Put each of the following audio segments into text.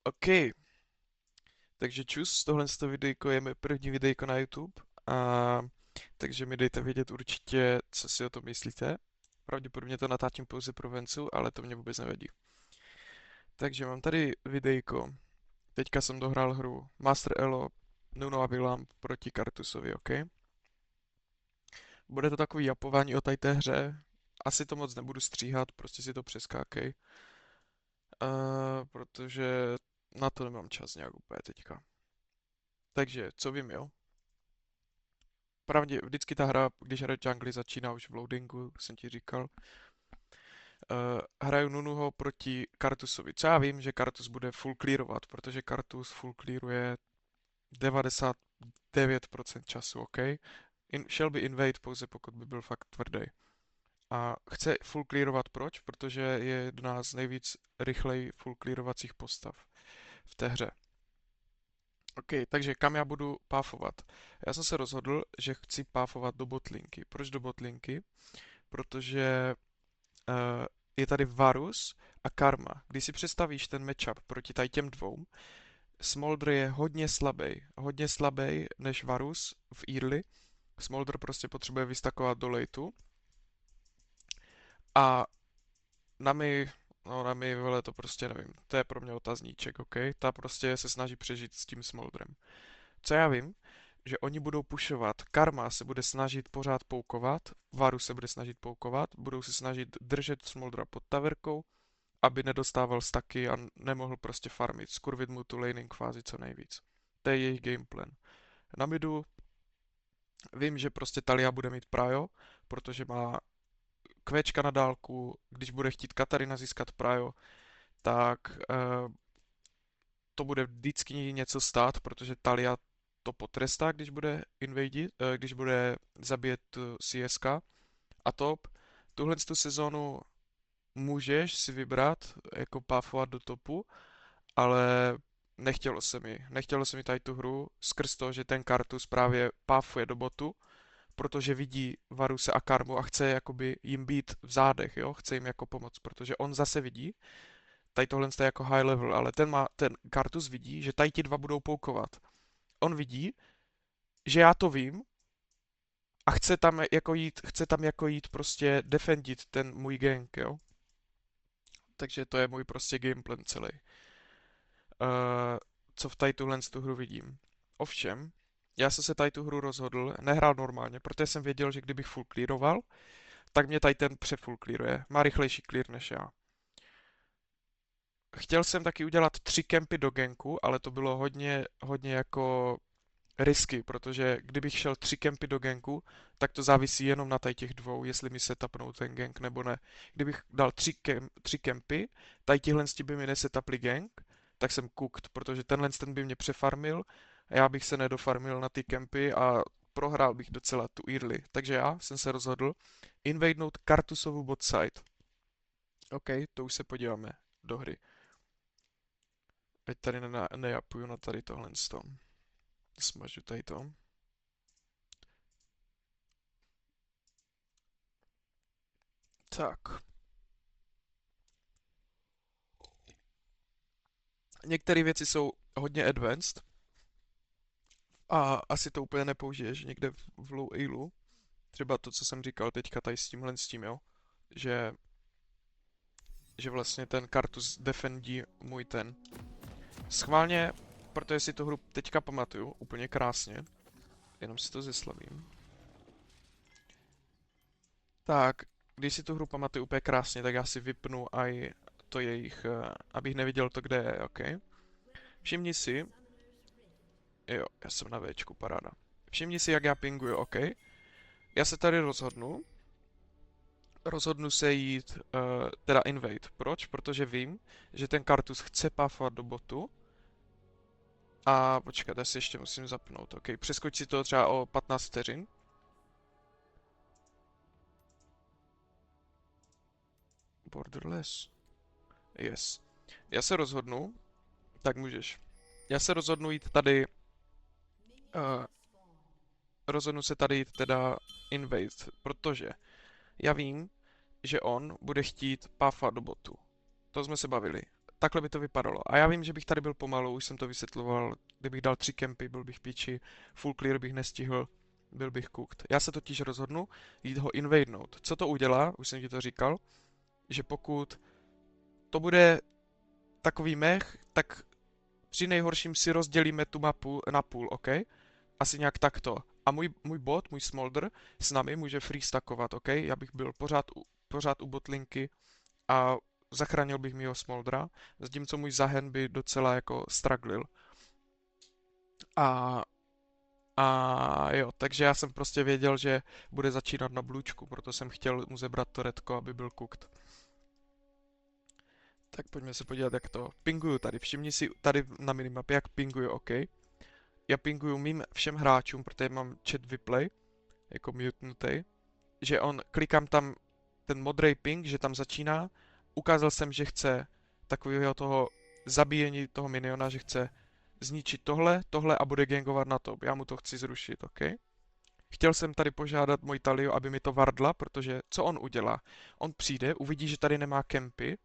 OK, takže čus, tohle videjko je moje první videjko na YouTube a takže mi dejte vědět určitě, co si o tom myslíte. Pravděpodobně to natáčím pouze pro Vencu, ale to mě vůbec nevadí. Takže mám tady videjko. Teďka jsem dohrál hru Master Elo Nuno a Villamp proti Kartusovi, OK? Bude to takový japování o té hře. Asi to moc nebudu stříhat, prostě si to přeskákej. Protože na to nemám čas nějak úplně teďka. Takže, co vím, jo? Pravdě, vždycky ta hra, když hraje jungly, začíná už v loadingu, jsem ti říkal. Hraju Nunuho proti Kartusovi. Co já vím, že Kartus bude full clearovat, protože Kartus full clearuje 99% času, OK? Šel by invade pouze pokud by byl fakt tvrdý. A chce full clearovat proč? Protože je jedna z nejvíc rychlej full clearovacích postav v té hře. OK, takže kam já budu páfovat? Já jsem se rozhodl, že chci páfovat do botlinky. Proč do botlinky? Protože je tady Varus a Karma. Když si představíš ten matchup proti tady těm dvou, Smolder je hodně slabý než Varus v early. Smolder prostě potřebuje vystakovat do lateu. A Nami, vole, to prostě nevím. To je pro mě otazníček, OK? Ta prostě se snaží přežít s tím Smolderem. Co já vím, že oni budou pushovat. Karma se bude snažit pořád poukovat, Varus se bude snažit poukovat, budou se snažit držet Smoldera pod taverkou, aby nedostával staky a nemohl prostě farmit, skurvit mu tu laning fázi co nejvíc. To je jejich gameplan. Na midu vím, že prostě Talia bude mít Prajo, protože má kvéčka na dálku, když bude chtít Katarina získat Prajo, tak to bude vždycky něco stát, protože Talia to potrestá, když bude když bude zabíjet CSK a top. Tuhle tu sezónu můžeš si vybrat, jako páfovat do topu, ale nechtělo se mi tady tu hru, skrz to, že ten Kartus právě páfuje do botu, protože vidí Varuse a Karmu a chce jakoby jim být v zádech, jo, chce jim jako pomoct, protože on zase vidí, tady tohle je jako high level, ale ten Kartus vidí, že tady ti dva budou poukovat. On vidí, že já to vím a chce tam jako jít prostě defendit ten můj gank, jo. Takže to je můj prostě gameplan celý. Co v tady tu hru vidím. Ovšem, já jsem se tady tu hru rozhodl, nehrál normálně, protože jsem věděl, že kdybych full clearoval, tak mě tady ten přefull clearuje. Má rychlejší clear než já. Chtěl jsem taky udělat 3 kempy do ganku, ale to bylo hodně jako risky, protože kdybych šel 3 kempy do ganku, tak to závisí jenom na těch dvou, jestli mi setapnou ten gank nebo ne. Kdybych dal 3 kempy, tady tihle by mi nesetapli gank, tak jsem cooked, protože ten by mě přefarmil a já bych se nedofarmil na ty kempy a prohrál bych docela tu early. Takže já jsem se rozhodl invadenout Kartusovu bot side. OK, to už se podíváme do hry. Ať tady nejapuju na tady tohle. Smažu tady to. Tak. Některé věci jsou hodně advanced a asi to úplně nepoužiješ někde v low elu. Třeba to, co jsem říkal teďka tady s tím, jo. Že, že vlastně ten Kartus defendí můj ten. Schválně, protože si tu hru teďka pamatuju úplně krásně. Jenom si to zeslavím. Tak, když si tu hru pamatuju úplně krásně, tak já si vypnu aj to jejich, abych neviděl to, kde je, OK? Všimni si, jo, já jsem na Včku, paráda. Všimni si, jak já pinguju, OK? Já se tady rozhodnu se jít, teda invade. Proč? Protože vím, že ten Kartus chce páfovat do botu. A počkat, já si ještě musím zapnout, OK? Přeskoč si to třeba o 15 vteřin. Borderless. Yes. Já se rozhodnu, tak můžeš. Já se rozhodnu jít tady, uh, rozhodnu se tady jít teda invade, protože já vím, že on bude chtít páfat do botu. To jsme se bavili. takhle by to vypadalo. A já vím, že bych tady byl pomalu, už jsem to vysvětloval, kdybych dal 3 kempy, byl bych píči, full clear bych nestihl, byl bych cooked. Já se totiž rozhodnu jít ho invadenout. Co to udělá, už jsem ti to říkal, že pokud to bude takový mech, tak při nejhorším si rozdělíme tu mapu na půl, OK? Asi nějak takto. A můj bot, můj smolder, s námi může freestackovat, OK? Já bych byl pořád u botlinky a zachránil bych mýho smoldera, zatímco můj zahen by docela jako strugglil. A, a jo, takže já jsem prostě věděl, že bude začínat na blůčku, proto jsem chtěl mu zebrat to redko, aby byl cooked. Tak pojďme se podívat, jak to pinguju tady. Všimni si tady na minimapě, jak pinguju, OK? Já pinguju mým všem hráčům, protože mám chat vyplay, jako mutenutej, že klikám tam ten modrý ping, že tam začíná, ukázal jsem, že chce takového toho zabíjení toho miniona, že chce zničit tohle a bude gangovat na to. Já mu to chci zrušit, OK? Chtěl jsem tady požádat moji Talio, aby mi to vardla, protože co on udělá? On přijde, uvidí, že tady nemá kempy,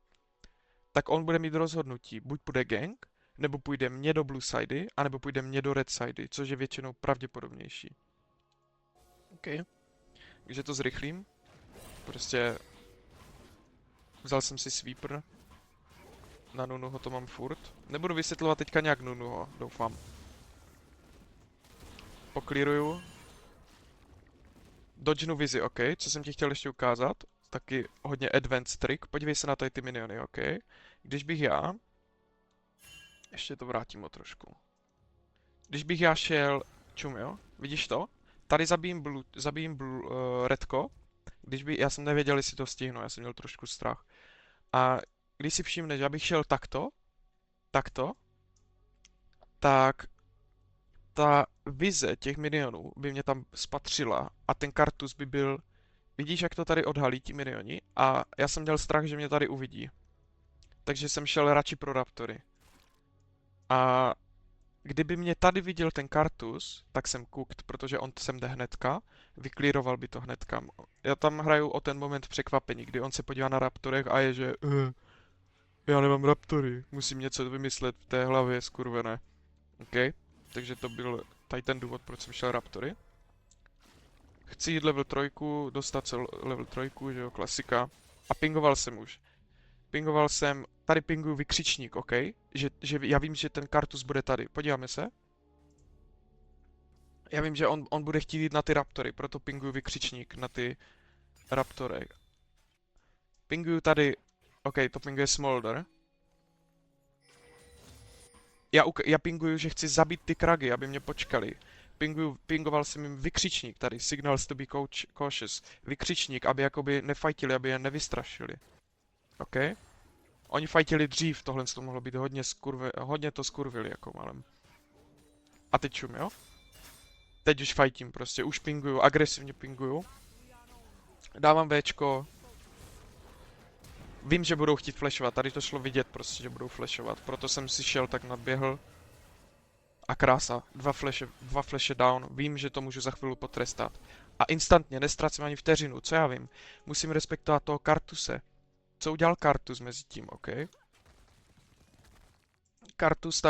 tak on bude mít rozhodnutí. Buď půjde gang, nebo půjde mě do blue sidey, anebo půjde mě do red sidey, což je většinou pravděpodobnější. OK. Takže to zrychlím. Prostě vzal jsem si sweeper. Na Nunuho to mám furt. Nebudu vysvětlovat teďka nějak Nunuho, doufám. Poklíruju. Dodgenu vizi, OK. Co jsem ti chtěl ještě ukázat? Taky hodně advanced trick. Podívej se na tady ty miniony, OK. Když bych já... Ještě to vrátím o trošku. Když bych já šel... Čum, jo? Vidíš to? Tady zabijím redko. Já jsem nevěděl, jestli to stihnu, já jsem měl trošku strach. A když si všimneš, že abych šel takto, tak ta vize těch minionů by mě tam spatřila a ten kartus by byl... Vidíš, jak to tady odhalí ti minioni? A já jsem měl strach, že mě tady uvidí. Takže jsem šel radši pro raptory. A kdyby mě tady viděl ten kartus, tak jsem cooked, protože on sem jde hnedka, vyklíroval by to hnedka. Já tam hraju o ten moment překvapení, kdy on se podívá na raptorech a je, že já nemám raptory, musím něco vymyslet v té hlavě, skurvené. OK, takže to byl tady ten důvod, proč jsem šel raptory. Chci jít level 3, dostat se level 3, že jo, klasika. A pingoval jsem už. Tady pinguju vykřičník, OK? Že já vím, že ten kartus bude tady. Podíváme se. Já vím, že on bude chtít jít na ty raptory, proto pinguju vykřičník na ty raptory. Pinguju tady, OK, to pinguje Smolder. Já pinguju, že chci zabít ty kragy, aby mě počkali. Pingoval jsem jim vykřičník tady, signals to be cautious. Vykřičník, aby jakoby nefajtili, aby je nevystrašili. OK? Oni fajtili dřív, tohle to mohlo být hodně to skurvili jako malem. A teď čum, jo? Teď už fajtím prostě, už pinguju, agresivně pinguju. Dávám Včko. Vím, že budou chtít flashovat, tady to šlo vidět prostě, že budou flashovat, proto jsem si šel tak nadběhl. A krása, dva flashe down, vím, že to můžu za chvíli potrestat. A instantně, nestracím ani vteřinu, co já vím. Musím respektovat toho Kartuse. Co udělal Kartus mezi tím, OK? Kartus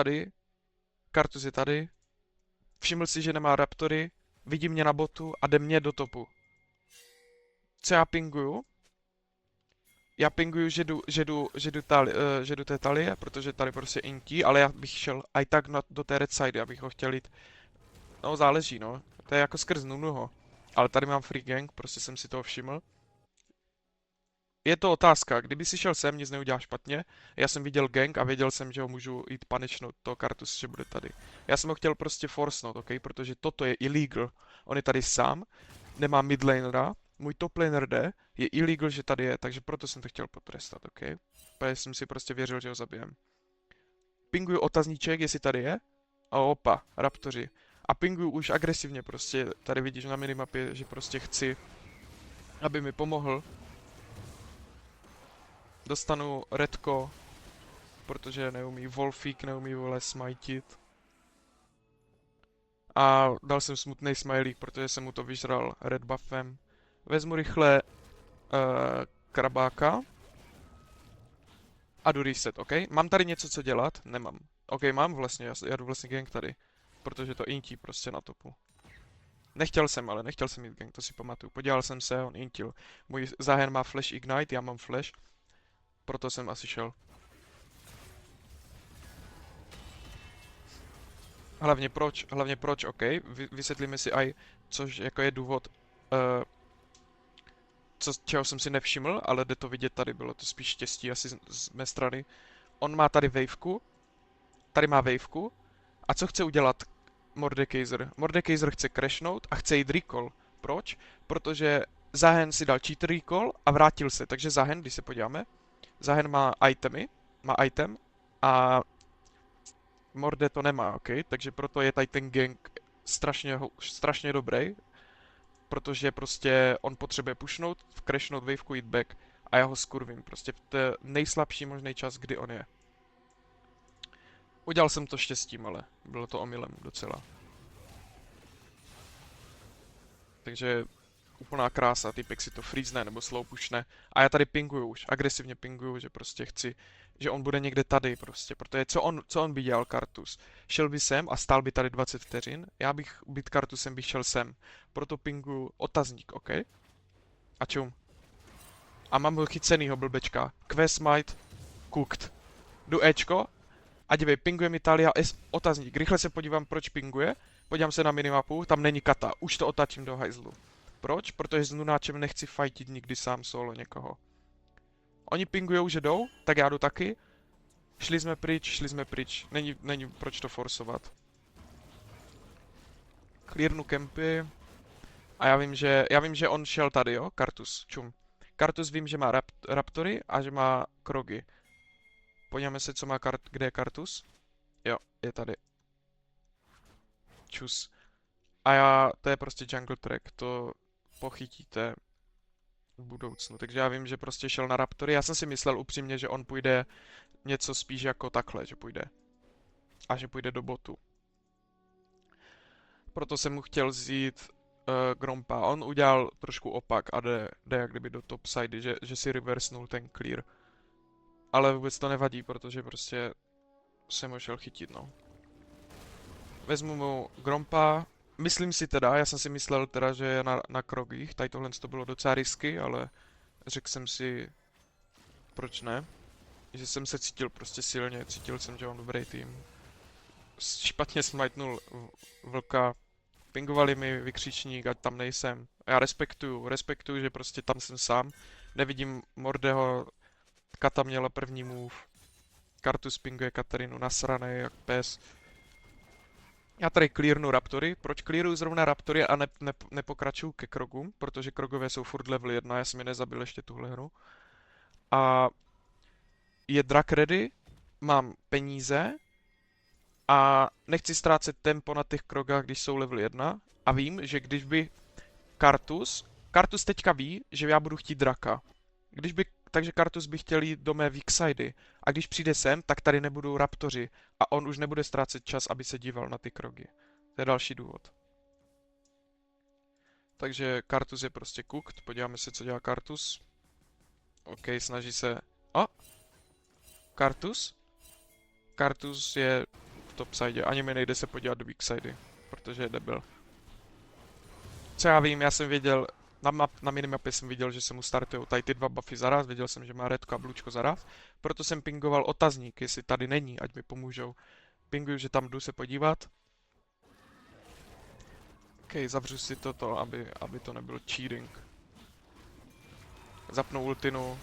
je tady. Všiml si, že nemá raptory, vidí mě na botu a jde mě do topu. Co já pinguju? Já pinguju, že jdu té talie, protože tady prostě inkí, ale já bych šel i tak do té red side, abych ho chtěl jít. No, záleží, no. To je jako skrz Nunuho. Ale tady mám free gang, prostě jsem si toho všiml. Je to otázka, kdyby si šel sem, nic neudělá špatně. Já jsem viděl gang a věděl jsem, že ho můžu jít punishnout, to Kartus, že bude tady. Já jsem ho chtěl prostě forcenout, OK, protože toto je illegal. On je tady sám, nemá midlanera, můj top laner jde, je illegal, že tady je, takže proto jsem to chtěl potrestat, OK? Protože jsem si prostě věřil, že ho zabijem. Pinguju otazníček, jestli tady je. A opa, raptoři. A pinguju už agresivně prostě, tady vidíš na minimapě, že prostě chci, aby mi pomohl. Dostanu redko, protože neumí Wolfík, neumí vole smitit. A dal jsem smutný smajlík, protože jsem mu to vyžral red buffem. Vezmu rychle krabáka. A jdu reset, OK? Mám tady něco, co dělat? Nemám. OK, mám vlastně, já jdu vlastně gank tady. Protože to intí prostě na topu. Nechtěl jsem mít gank, to si pamatuju. Podíval jsem se, on intil. Můj záhen má flash ignite, já mám flash. Proto jsem asi šel. Hlavně proč, OK? Vysvětlíme si aj, což jako je důvod, čeho jsem si nevšiml, ale jde to vidět tady, bylo to spíš štěstí asi z mé strany. On má tady waveku, tady má waveku, a co chce udělat Mordekaiser? Mordekaiser chce crashnout a chce jít recall. Proč? Protože Zahen si dal cheat recall a vrátil se, takže Zahen, když se podíváme, Zahen má item a Morde to nemá, OK? Takže proto je tady ten gank strašně dobrý, protože prostě on potřebuje pushnout, crashnout waveku, jít back a já ho skurvím. Prostě to je nejslabší možný čas, kdy on je. Udělal jsem to štěstím, ale bylo to omylem docela. Takže úplná krása, typek si to freezne nebo slow pushne. A já tady pinguju už, agresivně pinguju, že prostě chci, že on bude někde tady prostě, protože co on by dělal Kartus? Šel by sem a stál by tady 20 vteřin, já bych být Kartusem bych šel sem. Proto pinguju otazník, OK? A čum. A mám ho chycenýho blbečka. Quest might cooked. Jdu Ečko a dívej, pinguje mi Talia S otazník. Rychle se podívám, proč pinguje. Podívám se na minimapu, tam není kata. Už to otačím do hajzlu. Proč? Protože s Nunáčem nechci fightit nikdy sám solo někoho. Oni pingujou, že jdou, tak já jdu taky. Šli jsme pryč. Není proč to forsovat. Clearnu kempy. A já vím, že on šel tady, jo? Kartus, čum. Kartus vím, že má Raptory a že má Krogy. Podíváme se, co má kde je Kartus. Jo, je tady. Čus. To je prostě jungle track, to pochytíte v budoucnu. Takže já vím, že prostě šel na Raptory. Já jsem si myslel upřímně, že on půjde něco spíš jako takhle, že půjde. A že půjde do botu. Proto jsem mu chtěl vzít Grompa. On udělal trošku opak a jde jak kdyby do top side, že si reversenul ten clear. Ale vůbec to nevadí, protože prostě jsem ho šel chytit, no. Vezmu mu Grompa. Myslím si teda, já jsem si myslel teda, že je na krogích. Tady tohle to bylo docela risky, ale řekl jsem si, proč ne. Že jsem se cítil prostě silně, cítil jsem, že mám dobrý tým. Špatně smajtnul vlka, pingovali mi vykřičník, ať tam nejsem. Já respektuju, že prostě tam jsem sám. Nevidím Mordeho, Kata měla první move. Kartus pinguje Katarinu nasranej jak pes. Já tady clearnu Raptory. Proč clearuju zrovna Raptory a nepokračuju ke Krogům? Protože Krogové jsou furt level 1, já jsem je nezabil ještě tuhle hru. A je Drak ready, mám peníze a nechci ztrácet tempo na těch Krogách, když jsou level 1. A vím, že když by Kartus teďka ví, že já budu chtít Draka. Takže Kartus by chtěl jít do mé weak sidey. A když přijde sem, tak tady nebudou Raptoři. A on už nebude ztrácet čas, aby se díval na ty krogy. To je další důvod. Takže Kartus je prostě cooked. Podíváme se, co dělá Kartus. OK, snaží se... Kartus? Kartus je v top side. Ani mi nejde se podívat do weak sidey, protože je debil. Co já vím, já jsem věděl... Na minimapě jsem viděl, že se mu startujou tady ty dva buffy zaraz, věděl jsem, že má redko a blučko zaraz, proto jsem pingoval otazník, jestli tady není, ať mi pomůžou. Pinguju, že tam jdu se podívat. OK, zavřu si toto, aby to nebyl cheating. Zapnu ultinu.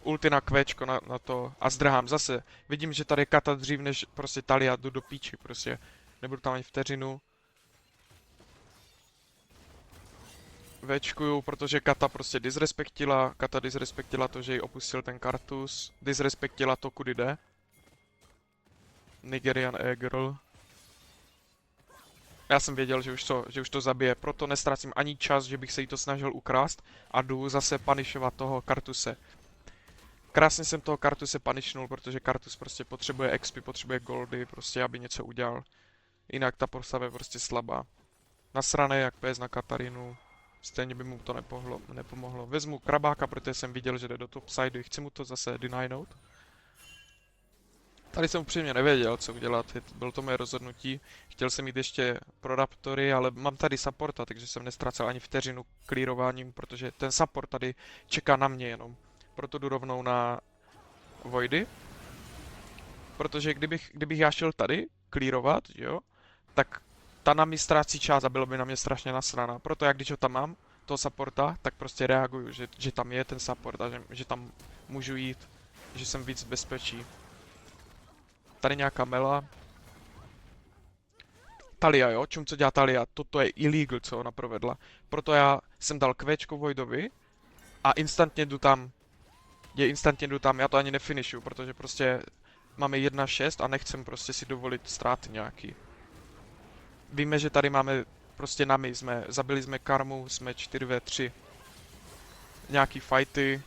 Ultina kvéčko na to a zdrhám zase. Vidím, že tady je Kata dřív než prostě Talia, jdu do píči, prostě. Nebudu tam ani vteřinu. Včkuju, protože Kata prostě disrespektila. Kata disrespektila to, že ji opustil ten Kartus. Disrespektila to, kudy jde. Nigerian e-girl. Já jsem věděl, že už to zabije, proto nestrácím ani čas, že bych se jí to snažil ukrást a jdu zase punishovat toho Kartuse. Krásně jsem toho Kartuse punishnul, protože Kartus prostě potřebuje XP, potřebuje goldy, prostě aby něco udělal. Jinak ta postava je prostě slabá. Nasranej jak pes na Katarinu. Stejně by mu to nepomohlo. Vezmu krabáka, protože jsem viděl, že jde do top side. Chci mu to zase denynout. Tady jsem upřímně nevěděl, co udělat, bylo to moje rozhodnutí. Chtěl jsem jít ještě pro Raptory, ale mám tady supporta, takže jsem nestracel ani vteřinu clearováním, protože ten support tady čeká na mě jenom. Proto jdu rovnou na Voidy, protože kdybych já šel tady clearovat, jo, tak ta na mě ztrácí čas a bylo by na mě strašně nasraná. Proto já když ho tam mám, toho supporta, tak prostě reaguju, že tam je ten support a že tam můžu jít, že jsem víc v bezpečí. Tady nějaká mela. Talia, jo? Čum, co dělá Talia? Toto je illegal, co ona provedla. Proto já jsem dal kvéčko Voidovi a instantně jdu tam, já to ani nefinishu, protože prostě máme 1-6 a nechcem prostě si dovolit ztráty nějaký. Víme, že tady máme prostě zabili jsme karmu, jsme 4v3. Nějaký fighty.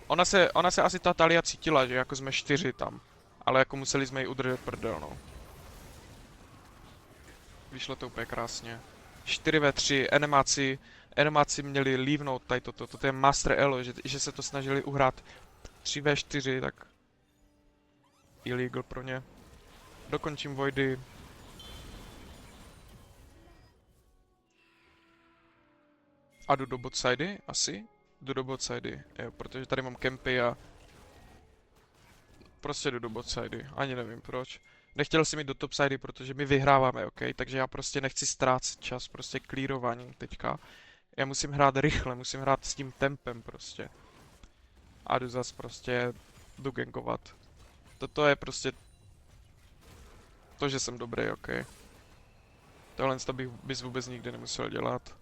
Ona se asi ta Talia cítila, že jako jsme 4 tam. Ale jako museli jsme ji udržet prdel, no. Vyšlo to úplně krásně. 4v3, enemáci měli lívnout tady toto. Toto je Master Elo, že se to snažili uhrát 3v4, tak illegal pro ně. Dokončím Voidy. A jdu do botsidy, asi. Jdu do botsidy, jo, protože tady mám kempy a prostě jdu do botsidy, ani nevím proč. Nechtěl jsem jít do topsidy, protože my vyhráváme, ok? Takže já prostě nechci ztrácet čas prostě clearováním teďka. Já musím hrát rychle, musím hrát s tím tempem prostě. A jdu zas prostě gangovat. Toto je prostě to, že jsem dobrý, ok? Tohle bys vůbec nikdy nemusel dělat.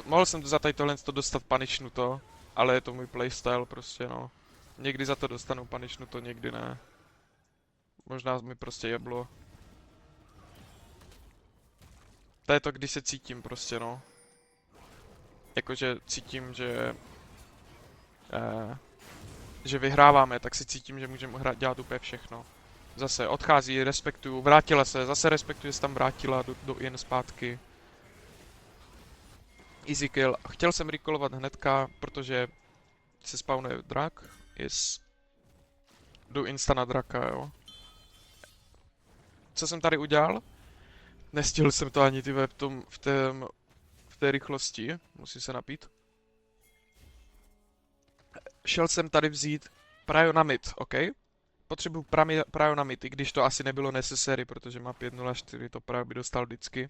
Mohl jsem za tady tohle dostat punishnuto, ale je to můj playstyle prostě, no. Někdy za to dostanu punishnuto, někdy ne. Možná mi prostě jeblo. To je to, když se cítím prostě, no. Jakože cítím, že vyhráváme, tak si cítím, že můžeme dělat úplně všechno. Zase odchází, respektuju, vrátila se, zase respektuju, že se tam vrátila do jen zpátky. Easy kill. Chtěl jsem recallovat hnedka, protože se spawnuje drak. Yes. Jdu insta na draka, jo. Co jsem tady udělal? Nestihl jsem to ani ty v té rychlosti. Musím se napít. Šel jsem tady vzít Prio na mid, ok? Potřebuji Prio na mid, i když to asi nebylo necessary, protože má 5.04, to Prio by dostal vždycky.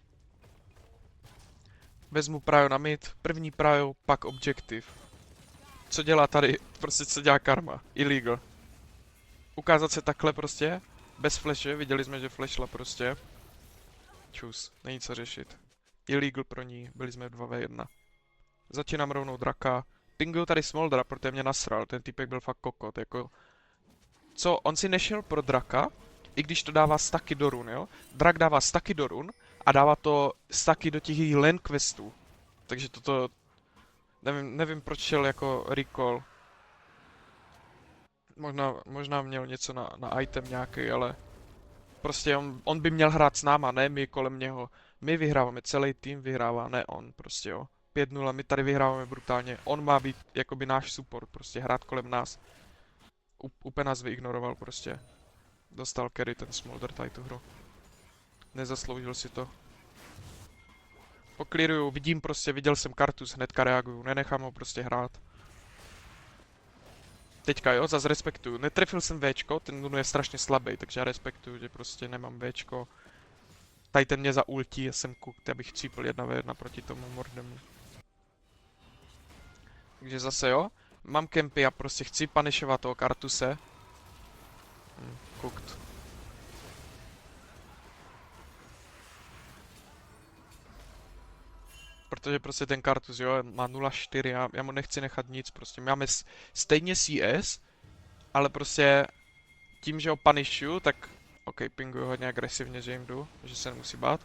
Vezmu Prio na mid, první Prio, pak objective. Co dělá tady, prostě co dělá karma, illegal. Ukázat se takhle prostě, bez flashe, viděli jsme, že flashla prostě. Čus, není co řešit. Illegal pro ní, byli jsme 2v1. Začínám rovnou draka. Pinguju tady Smoldra, protože mě nasral, ten typek byl fakt kokot, jako... Co, on si nešel pro draka, i když to dává staky do run, jo? Drak dává staky do run a dává to staky do těch lane questů. Takže toto... Nevím proč šel jako recall. Možná měl něco na item nějaký, ale... Prostě on by měl hrát s náma, ne my kolem něho. My vyhráváme, celý tým vyhrává, ne on, prostě jo. 5-0, my tady vyhráváme brutálně. On má být jakoby náš support, prostě hrát kolem nás. Úplně nás vyignoroval prostě. Dostal carry ten Smolder tady tu hru. Nezasloužil si to. Pokliruju, viděl jsem Kartus, hnedka reaguju, nenechám ho prostě hrát. Teďka jo, zase respektuju. Netrefil jsem Včko, ten Nunu je strašně slabý, takže já respektuju, že prostě nemám Včko. Tady ten mě za ultí, já jsem cooked, abych cípl 1v1 proti tomu Mordemu. Takže zase jo, mám kempy a prostě chci punishovat toho Kartuse. Cooked. Protože prostě ten Kartus, jo, má 0.4, já mu nechci nechat nic, prostě máme stejně CS, ale prostě tím, že ho punishuju, tak ok, pinguju hodně agresivně, že jim jdu, že se nemusí bát.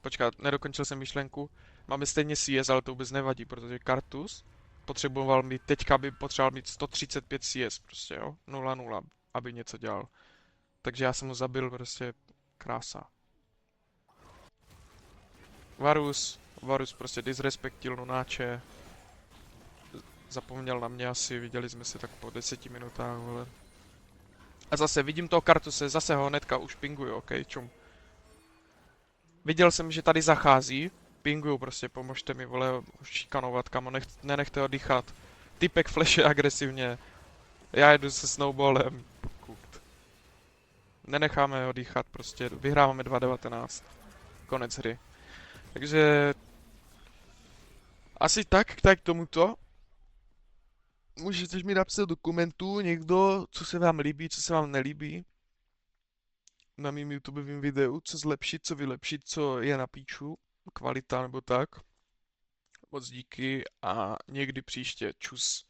Počkat, nedokončil jsem myšlenku. Máme stejně CS, ale to vůbec nevadí, protože Kartus potřeboval mít, teďka by potřeboval mít 135 CS prostě, jo, 0-0, aby něco dělal. Takže já jsem ho zabil, prostě krása. Varus prostě disrespektil Nunáče. Zapomněl na mě asi, viděli jsme se tak po 10 minutách, vole. A zase vidím toho Kartuse, zase ho hnedka už pinguju, ok, čum. Viděl jsem, že tady zachází, pinguju prostě, pomožte mi, vole, šikanovat, kamo, nenechte ho dýchat. Typek flashe agresivně, já jedu se snowballem, pokud. Nenecháme ho dýchat, prostě, vyhráváme 2:19. Konec hry. Takže asi tak k tomuto. Můžete mi napsat do komentů někdo, co se vám líbí, co se vám nelíbí na mým YouTubeovém videu, co zlepšit, co vylepšit, co je na píču, kvalita nebo tak. Moc díky a někdy příště. Čus.